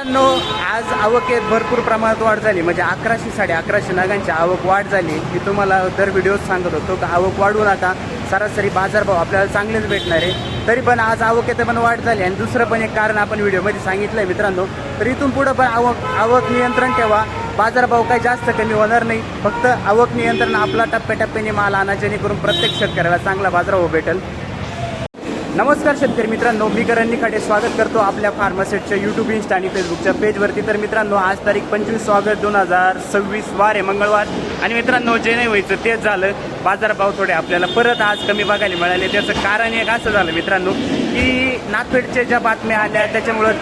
मित्रांनो, आज आवकेत भरपूर प्रमाणात वाढ झाली. म्हणजे 1100 1150 नगांची आवक वाढ झाली. मी तुम्हाला दर व्हिडिओत सांगत होतो की आवक वाढू नका, सरासरी बाजारभाव आपल्याला चांगलेच भेटणार आहे. तरी पण आज आवकेत पण वाढ झाली. आणि दुसरं पण एक कारण आपण व्हिडिओमध्ये सांगितलं आहे मित्रांनो. तर इथून पुढं पण आवक नियंत्रण ठेवा. बाजारभाव काही जास्त कमी होणार नाही. फक्त आवक नियंत्रण आपला टप्प्याटप्प्याने माल आणा, जेणेकरून प्रत्येक शेतकऱ्याला चांगला बाजारभाव भेटेल. नमस्कार शेतकरी मित्रांनो, मी करण निखाडे स्वागत करतो आपल्या फार्मासेटच्या यूट्यूब, इंस्टा आणि फेसबुकच्या पेजवरती. तर मित्रांनो, आज तारीख 25 ऑगस्ट 2026 वार आहे, मंगळवार. आणि मित्रांनो, जे नाही व्हायचं तेच झालं. बाजारभाव थोडे आपल्याला परत आज कमी बघायला मिळाले. त्याचं कारण एक असं झालं मित्रांनो की नागपेठच्या ज्या बातम्या आल्या त्याच्यामुळं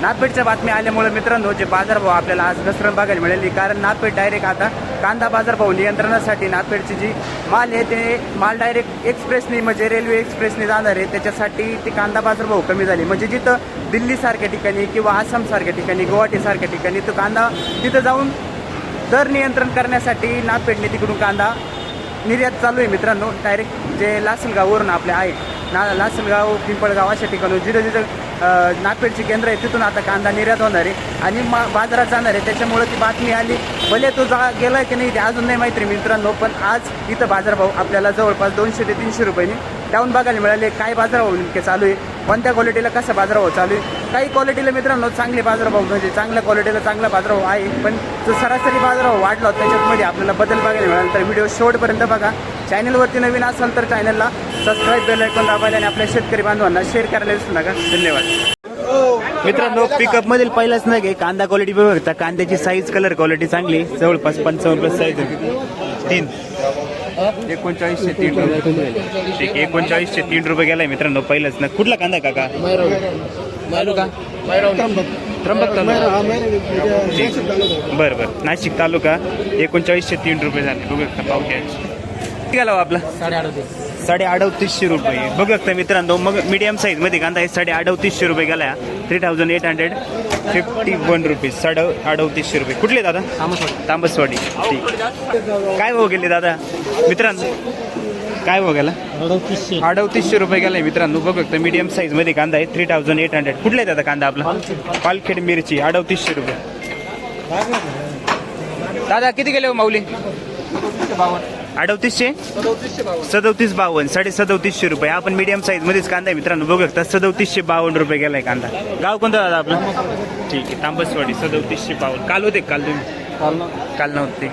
नागपेठच्या बातम्या आल्यामुळे मित्रांनो जे बाजारभाव आपल्याला आज घसरण बघायला मिळाली. कारण नागपेठ डायरेक्ट आता कांदा बाजारभाव नियंत्रणासाठी नागपेठची जी माल आहे ते माल डायरेक्ट एक्सप्रेसने म्हणजे रेल्वे एक्सप्रेसने जाणार आहे. त्याच्यासाठी ती कांदा बाजारभाव कमी झाली. म्हणजे जिथं दिल्लीसारख्या ठिकाणी किंवा आसामसारख्या ठिकाणी, गुवाहाटीसारख्या ठिकाणी तो कांदा तिथं जाऊन दर नियंत्रण करण्यासाठी नागपेठने तिकडून कांदा निर्यात चालू आहे मित्रांनो. डायरेक्ट जे लासलगाववरून आपले आहे लासलगाव, पिंपळगाव अशा ठिकाणी जिथं नागपेठची केंद्र आहे तिथून आता कांदा निर्यात होणार आहे आणि बाजारात जाणार आहे. त्याच्यामुळे ती बातमी आली. भले तो गेला की नाही ते अजून नाही माहिती मित्रांनो. पण आज इथं बाजारभाव आपल्याला जवळपास 200 ते 300 रुपयांनी डाऊन बघायला मिळाले. काय बाजारभाव नेमके चालू आहे, कोणत्या क्वालिटीला कसा बाजारभाव चालू आहे. काही क्वालिटीला मित्रांनो चांगले बाजारभाव म्हणजे चांगल्या क्वालिटीला चांगला बाजारभाव आहे. पण जो सरासरी बाजारभाव वाढला त्याच्यामध्ये आपल्याला बदल बघायला मिळाला. तर व्हिडिओ शेवटपर्यंत बघा. चॅनलवरती नवीन असाल तर चॅनलला सबस्क्राईब, बेल आयकॉन दाबायला आणि आपल्या शेतकरी बांधवांना शेअर करायला विसरू नका. धन्यवाद. मित्रांनो, पिकअप मधील पहिलाच नग आहे. कांदा क्वालिटी बघता, कांद्याची साईज, कलर क्वालिटी चांगली, जवळपास 55+ साईज आहे. 3903 रुपये. ठीक, 3903 रुपये गेलाय मित्रांनो पहिलाच नग. कुठला कांदा काका? त्र्यंबक तालुका. बरं, नाशिक तालुका. 3903 रुपये झाले. बघू शकता पावट्याची. किती गेला आपला? 3850 रुपये. बघू शकता मित्रांनो. मग मीडियम साईज मध्ये कांदा आहे. 3850 रुपये गेला. 3851 रुपीज. 3850 रुपये. कुठले दादा? तांबसवाडी. ठीक. काय भाव गेले दादा मित्रांनो? काय भाव गेला? 3800 रुपये गेलाय मित्रांनो. बघू शकता मीडियम साईज मध्ये कांदा आहे. 3800. कुठला आहे दादा कांदा आपला? पालखेड मिरची. 3800 रुपये. दादा किती गेले हो माऊली? 3800 3752. 3750 रुपये. आपण मीडियम साईज मध्येच कांदा आहे मित्रांनो. बघू शकता 3752 रुपये गेलाय कांदा. गाव कोणतं दादा आपलं? ठीक आहे, तांबसवाडी. 3752. काल होते? काल तुम्ही काल नव्हते.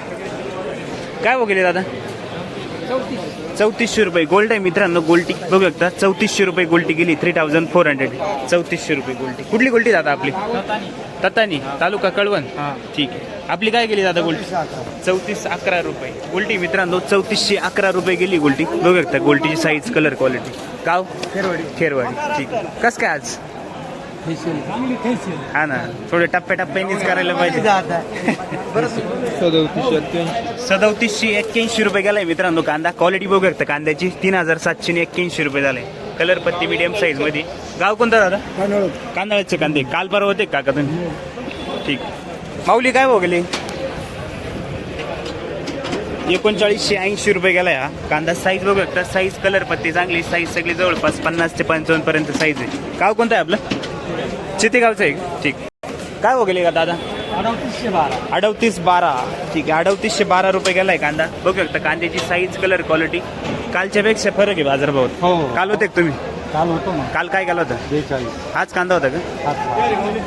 काय हो गेले दादा? 3400 रुपये. गोल्ड आहे मित्रांनो. गोल्टी बघू शकता 3400 रुपये गोल्टी गेली. 3400. 3400 रुपये गोल्टी. कुठली गोल्टी दादा आपली? ततानी, तालुका कळवण. ठीक आहे. आपली काय गेली दादा गोल्टी? 3411 रुपये गोल्टी मित्रांनो. 3411 रुपये गेली गोल्टी. बघू शकता गोल्टीची साईज, कलर क्वालिटी. गाव? खेरवाडी. ठीक आहे. कसं काय आज? हा ना, थोडे टप्प्यानेच करायला पाहिजे. 3781 रुपये गेलाय मित्रांनो कांदा. क्वालिटी बघू शकता कांद्याची. 3781 रुपये झाले. कलर पत्ती मीडियम साईज मध्ये. गाव कोणता दादा? कांदळाचे कांदे. काल परवा होते का तुम्ही? ठीक. माऊली काय भाव गेले? 3980 रुपये गेलाय हा कांदा. साईज बघू शकता. साईज, कलर पत्ती चांगली. साईज सगळी जवळपास 50 ते 55 पर्यंत साईज आहे. गाव कोणतं आहे आपलं? चितेगावचं आहे. ठीक. काय हो गेले का दादा? 3812. ठीक आहे. 3812 रुपये गेलाय कांदा. बघू शकता कांद्याची साईज, कलर क्वालिटी कालच्या पेक्षा फरक आहे बाजारभावात. काल होते का तुम्ही? काल होतो ना. काल काय केलं होतं? 42. आज कांदा होता का?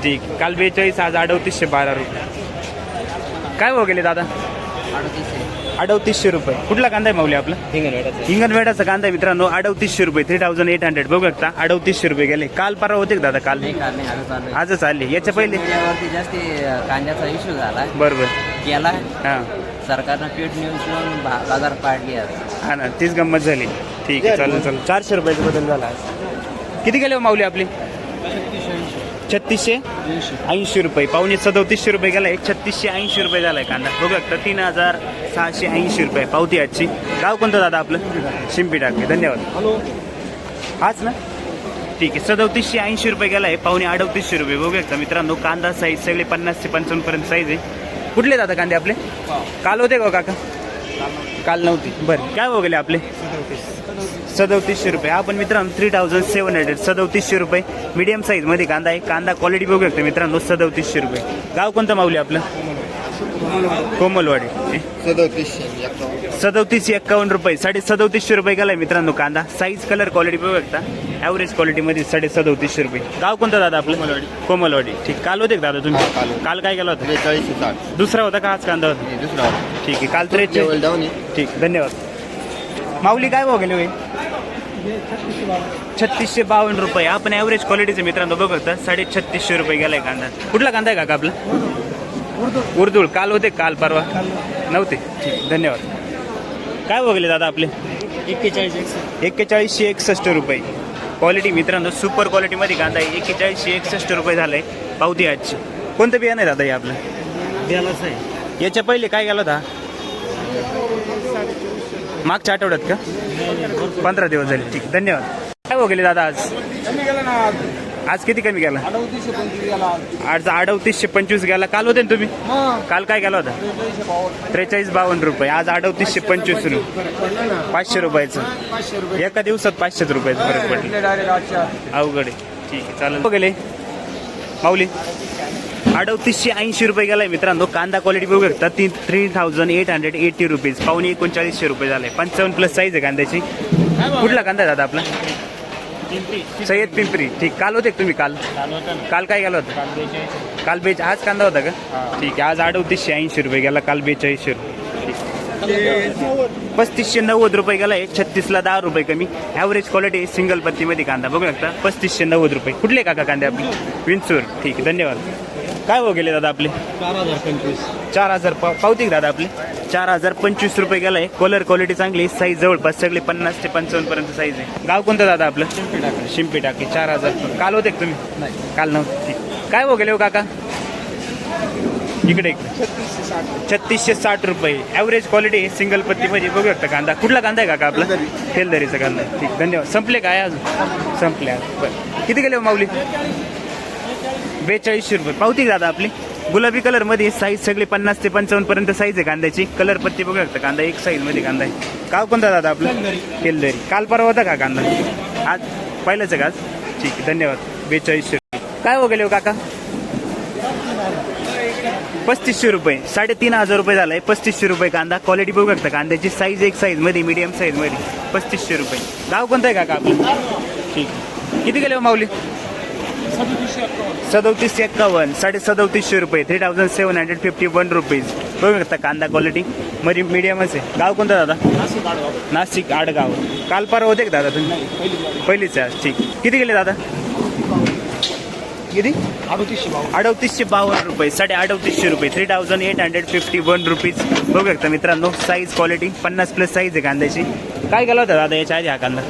ठीक. काल 42, आज 3812 रुपये. काय हो गेले दादा? 3800 रुपये. कुठला कांदा आहे माऊली आपला? हिंगणवेडाचा कांदा मित्रांनो. 3800 रुपये. 3800. बघू शकता 3800 रुपये गेले. काल परवा होते का दादा? काल आजच आले. याच्या पहिले जास्ती कांद्याचा इश्यू झाला. बरोबर केला. हा, सरकारनं पीठ न्यूज बाजार पाडली. हा ना, तीच गंमत झाली. ठीक आहे, चालेल. 400 रुपयाचा बदल झाला. किती गेले माऊली आपली? 3680 रुपये. 3780 रुपये गेला. 3680 रुपये झालाय कांदा. बघू शकता 3680 रुपये पावती आजची. गाव कोणतं दादा आपलं? शिंपी टाके. धन्यवाद. हाच ना? ठीक आहे. 3780 रुपये गेलाय. 3800 रुपये. बघू शकता मित्रांनो कांदा साईज सगळे 50 ते 55 पर्यंत साईज आहे. कुठले दादा कांदे आपले? काल होते का काका? काल नव्हती. बरं काय भाव गेले आपले? 3700 रुपये. आपण मित्रांनो 3700 3700 रुपये मीडियम साईजमध्ये कांदा आहे. कांदा क्वालिटी बघू शकता मित्रांनो 3700 रुपये. गाव कोणतं माऊली आपलं? कोमलवाडी. 3751 रुपये 3750 रुपये गेलाय मित्रांनो कांदा. साईज कलर क्वालिटी बघू शकता ॲव्हरेज क्वालिटीमध्ये 3750 रुपये. गाव कोणतं दादा आपलं? कोमलवाडी. ठीक. काल होते का दादा तुम्ही? काल काय केलं होतं? 4360. दुसरा होता का आज कांदा होता? दुसरा. ठीक आहे. काल 43. ठीक धन्यवाद. माऊली काय भाव गेले होय? 3652 रुपये. आपण ॲव्हरेज क्वालिटीचे मित्रांनो बघू शकता 3650 रुपये गेलाय कांदा. कुठला कांदा आहे का आपला? उर्दूळ. काल होते? काल परवा नव्हते. ठीक धन्यवाद. काय भाव गेले दादा आपले? 4161 रुपये. क्वालिटी मित्रांनो सुपर क्वालिटीमध्ये कांदा आहे. 4161 रुपये झालंय पावती आजची. कोणतं बियाणं आहे दादा हे आपलं? द्यालाच आहे. याच्या पहिले काय गेला होता? मागच्या आठवड्यात का? 15 दिवस झाले. ठीक धन्यवाद. काय भाव गेले दादा आज? आज किती कमी गेला? आज 3825 गेला. काल होते ना तुम्ही? काल काय गेला होता? 4352 रुपये. आज 3825 रुपये. 500 रुपयाचं. एका दिवसात 500 रुपयाचं फरक पडलं. अवघड आहे. ठीक आहे चालेल. गेले माऊली 3880 रुपये गेलाय मित्रांनो. कांदा क्वालिटी बघू शकता 3880 रुपीज. पावणे 3900 रुपये झाले. 55+ साईज आहे कांद्याची. कुठला कांदा आहे दादा आपला? सय्यद पिंपरी. ठीक. काल होते का तुम्ही? काल काय गेला होता? काल आज कांदा होता का? ठीक आहे. आज 3880 रुपये गेला. काल 4200 रुपये. 3590 रुपये गेला. 36ला 10 रुपये कमी. ॲव्हरेज क्वालिटी सिंगल पत्तीमध्ये कांदा बघू शकता 3590 रुपये. कुठले काका कांदे आपले? विंचूर. ठीक आहे धन्यवाद. काय भाव गेले दादा आपले? 4000 पावती दादा आपली 4025 रुपये गेलाय. कलर क्वालिटी चांगली. साईज जवळपास सगळे 50 ते 55 पर्यंत साईज आहे. गाव कोणतं दादा आपलं? शिंपी टाकी. 4000. काल होते का तुम्ही? काल नव्हते. ठीक. काय भाव गेले हो काका? इकडे 3660 रुपये. ॲव्हरेज क्वालिटी सिंगल पत्तीमध्ये बघू शकता कांदा. कुठला कांदा आहे काका आपला? तेलदरीचा कांदा. ठीक धन्यवाद. संपले काय अजून? संपले आज. बरं किती गेले हो माऊली? 4200 रुपये. पावती दादा आपली गुलाबी कलर मध्ये. साईज सगळी 50 ते 55 पर्यंत साईज आहे कांद्याची. कलर पत्ती बघू शकता. कांदा एक साईज मध्ये कांदा आहे. गाव कोणता दादा आपलं? तेलदरी. काल परवा होता का कांदा? आज पहिलंच आहे का आज? ठीक आहे धन्यवाद. 4200 रुपये. काय हो गेले हो काका? 3500 रुपये. 3500 रुपये झालाय. 3500 रुपये कांदा. क्वालिटी बघू शकता कांद्याची. साईज एक साईज मध्ये मीडियम साईज मध्ये. 3500 रुपये. गाव कोणतं आहे काका आपलं? ठीक. किती गेले हो माऊली? 3751. 3750 रुपये. 3751 रुपीज. बघू शकता कांदा क्वालिटी मध्ये मीडियमच आहे. गाव कोणतं दादा? नाशिक आडगाव. काल परवा होते का दादा तुम्ही? पहिलीच आहे. ठीक. किती गेले दादा? किती? 3852 रुपये. 3850 रुपये. 3851 रुपीज. बघू शकता मित्रांनो साईज क्वालिटी 50+ साईज आहे कांद्याची. काय गेला होता दादा याच्या आधी हा कांदा?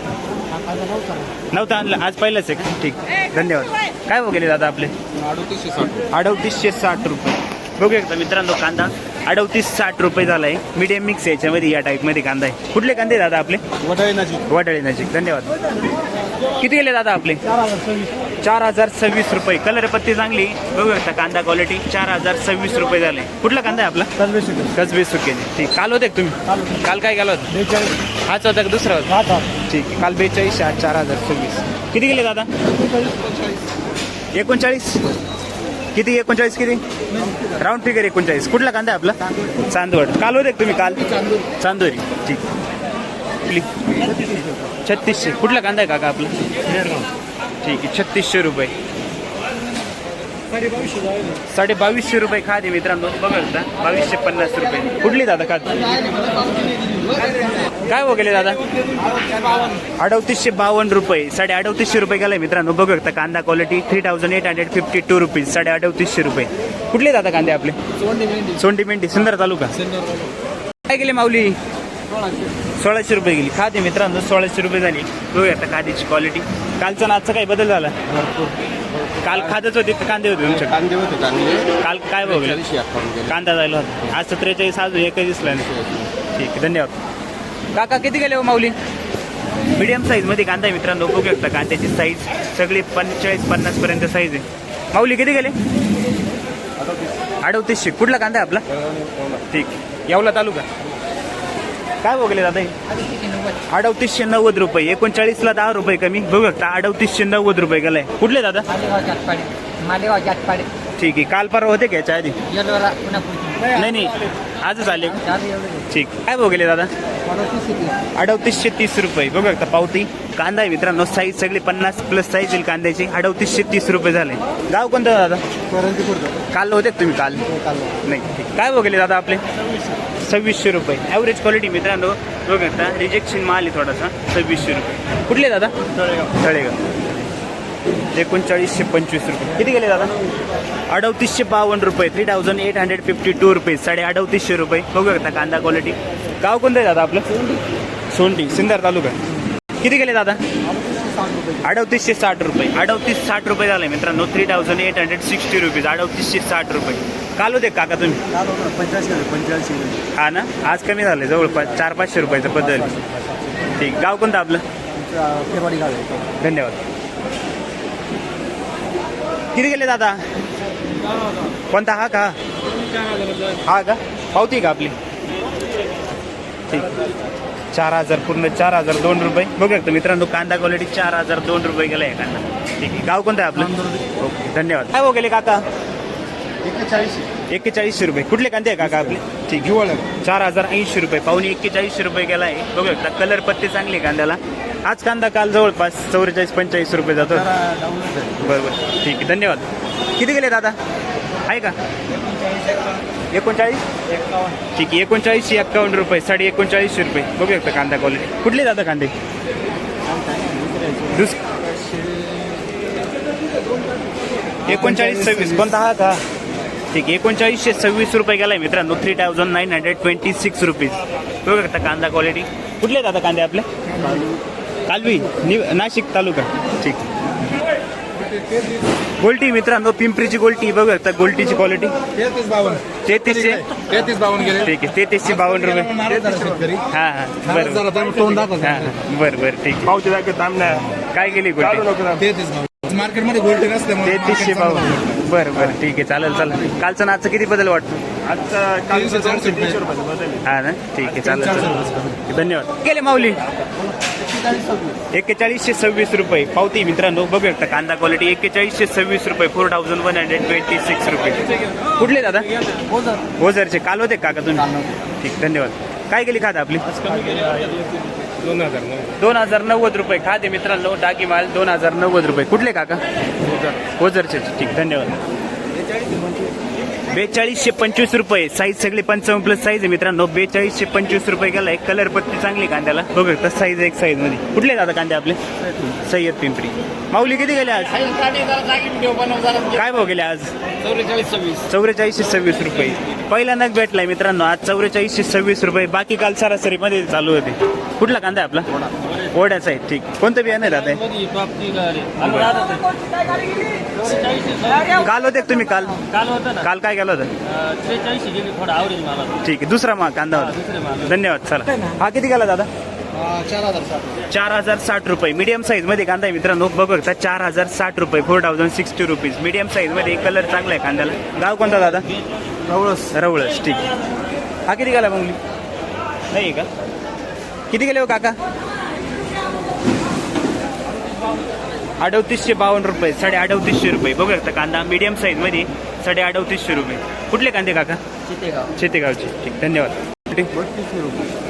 नव्हता आणला. आज पहिलंच आहे का? ठीक धन्यवाद. काय हो गेले दादा आपले? 3860 रुपये. बघू शकता मित्रांनो कांदा 3860 रुपये झालाय. मीडियम मिक्स याच्यामध्ये या टाईपमध्ये कांदा आहे. कुठले कांदे दादा आपले? वडाळी नजीक. धन्यवाद. किती गेले दादा आपले? 4026 रुपये. कलर पत्ती चांगली बघू शकता. कांदा क्वालिटी 4026 रुपये झाले. कुठला कांदा आहे आपला? कसबे सुके. ठीक. काल होते का तुम्ही? काल काय केलं होतं? 42. हाच होता का दुसरा होता? ठीक आहे. काल 42. आज 4026. किती गेले दादा? 39. किती? 39 किती? Round figure 39. कुठला कांदा आहे आपला? चांदवड. काल होते का तुम्ही? काल चांदोरी. ठीक. 3600. कुठला कांदा आहे काका आपला? ठीक आहे. 3600 रुपये. 2250 रुपये खादी मित्रांनो बघा. 2250 रुपये. कुठली दादा खादी? काय हो गेले दादा? 3852 रुपये. 3850 रुपये गेलाय मित्रांनो बघू शकता. कांदा क्वालिटी 3852 रुपीज. 3850 रुपये. कुठले दादा कांदे आपले? सोंडी मेंढी सिन्नर तालुका. काय गेले माऊली? 1600 रुपये गेली. खादी मित्रांनो 1600 रुपये झाली. बघू शकता खादीची क्वालिटी. कालचा आजचा काही बदल झाला? काल खादच होते कांदे होते तुमच्या? कांदे होते चांगले. काल काय बघ कांदा जायला होता. आज 43. आज एकही दिसला नाही. ठीक आहे धन्यवाद. काका किती गेले हो माऊली? मीडियम साईजमध्ये कांदा आहे मित्रांनो बघू शकता. कांद्याची साईज सगळी 45-50 पर्यंत साईज आहे. माऊली किती गेले? 3800. कुठला कांदा आहे आपला? ठीक. येवला तालुका. काय बघले दादा हे? 3890 रुपये. 39ला 10 रुपये कमी. बघू शकता 3890 रुपये गेलाय. कुठले दादा? मालेगाव जातपाडे. ठीक आहे. काल परवा होते का याच्या आधी? येलोरा पुन्हा पुढची. नाही आजच आले. ठीक. काय बघले दादा? 3830 रुपये. बघू शकता पावती. कांदा आहे मित्रांनो, साईज सगळी 50+ साईज येईल कांद्याची. 3830 रुपये झाले. गाव कोणतं दादा? काल होते का तुम्ही? काल नाही. ठीक. काय बघले दादा आपले? 2600 रुपये. ॲव्हरेज क्वालिटी मित्रांनो. बघू शकता रिजेक्शन माल आहे थोडासा. 2600 रुपये. कुठले दादा? तळेगाव. 3925 रुपये. किती गेले दादा? 3852 रुपये. 3852 रुपये. 3850 रुपये. बघू शकता कांदा क्वालिटी. गाव कोणतं आहे दादा आपलं? सोंटी, सिन्नर तालुका. किती गेले दादा? 3860 रुपये. 3860 रुपये झाले मित्रांनो. 3860 रुपीज. 3860 रुपये. काल होते काका तुम्ही? 85. हा ना, आज कमी झाले जवळपास 400-500 रुपयाचं बदल. ठीक. गाव कोणतं आपलं? धन्यवाद. किती गेले दादा? कोणता? हा का? हा का? पावती का आपली? ठीक. 4000 पूर्ण 4002 रुपये. बघू शकतो मित्रांनो कांदा क्वालिटी 4002 रुपये गेला आहे कांदा. ठीक आहे. गाव कोणतं आहे आपलं? ओके धन्यवाद. काय गेले काका? 4100 रुपये. कुठले कांदे आहे काका आपले? ठीक. 4080 रुपये. पावणे 4100 रुपये गेला आहे. बघू शकता कलर पत्ती चांगली कांद्याला. आज कांदा काल जवळपास 44-45 रुपये जातो. बरोबर. ठीक आहे. धन्यवाद. किती गेले दादा? आहे का? 39? ठीक आहे. 3951 रुपये. 3950 रुपये. बघू शकता कांदा क्वालिटी. कुठले दादा कांदे? 3926. कोणता? हा का? ठीक. 3926 रुपये गेलाय मित्रांनो. 3926 रुपीज. बघू शकता कांदा क्वालिटी. कुठले दादा कांदे आपले? कालवी, नाशिक तालुका. ठीक. गोल्टी मित्रांनो, पिंपरीची गोल्टी. बघू शकता गोल्टीची क्वालिटी. 3352 गेले. ठीक आहे. 3352 रुपये. हा बरं. ठीक. पावती काय गेली गोल्टी? मार्केटमध्ये गोल्टी नसल्यामुळे 3352. बरं. ठीक आहे. चालेल. कालचा आजचा किती बदल वाटतो? हा ना. ठीक आहे. चालेल. धन्यवाद. गेले माऊली? 4126 रुपये. पावती मित्रांनो. बघू शकता कांदा क्वालिटी 4126 रुपये. 4126 रुपये. कुठले दादा? ओझरचे. काल होते काका तुम्ही? ठीक. धन्यवाद. काय गेली खात आपली? 2090 रुपये. खाते मित्रांनो टाकी माल 2090 रुपये. कुठले काका? ओझरचे. ठीक. धन्यवाद. 4225 रुपये. साईज सगळी 55+ साईज आहे मित्रांनो. 4225 रुपये गेला. एक कलर पत्ती चांगली कांद्याला. बघू शकता साईज एक साईज मध्ये. कुठले दादा कांदे आपले? सय्यद पिंपरी. माऊली किती गेले आज? काय भाव गेले आज? 4426 रुपये. पहिला नग भेटलाय मित्रांनो आज 4426 रुपये. बाकी काल सरासरी मध्ये चालू होते. कुठला कांदा आहे आपला? ओढ्याचा आहे. ठीक. कोणतं बियाणं आहे दादा? काल होते तुम्ही? काल काय केलं होतं? ठीक आहे. दुसरा मग कांदा होता. धन्यवाद. चला. हा किती गेला दादा? 4060 रुपये. मीडियम साईज मध्ये कांदा आहे मित्रांनो. बघू शकता 4060 रुपये. 4060 रुपीज. मीडियम साईज मध्ये कलर चांगला आहे कांद्याला. गाव कोणता दादा? रवळस. ठीक. हा किती गेला मग? नाही का? किती गेले हो काका? 3852 रुपये. 3850 रुपये. बघू शकता कांदा मीडियम साईज मध्ये 3850 रुपये. कुठले कांदे काका? शेतेगावचे. ठीक. धन्यवाद.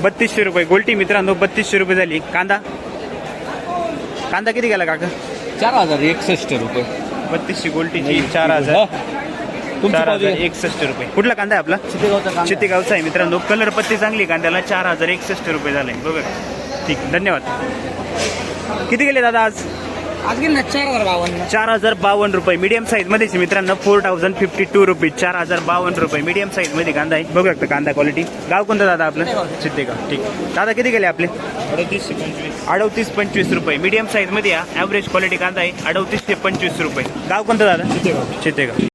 3200 रुपये. गोल्टी मित्रांनो 3200 रुपये झाली. कांदा किती गेला काका? 4061 रुपये. 3200 गोल्टीची. 4061 रुपये. कुठला कांदा आहे आपला? शेतेगावचा आहे मित्रांनो. कलर पत्ती चांगली कांद्याला. 4061 रुपये झाले. बघा. ठीक. धन्यवाद. किती गेले दादा आज? गेले ना 4052 रुपये. मीडियम साईज मध्ये मित्रांनो. 4052 रुपये. 4052 रुपये. मीडियम साईज मध्ये कांदा आहे. बघू शकता कांदा क्वालिटी. गाव कोणतं दादा आपलं? शेतेगाव. ठीक. दादा किती गेले आपले? 3825 रुपये. मीडियम साईज मध्ये ॲव्हरेज क्वालिटी कांदा आहे. 3825 रुपये. गाव कोणतं दादा? शेतेगाव.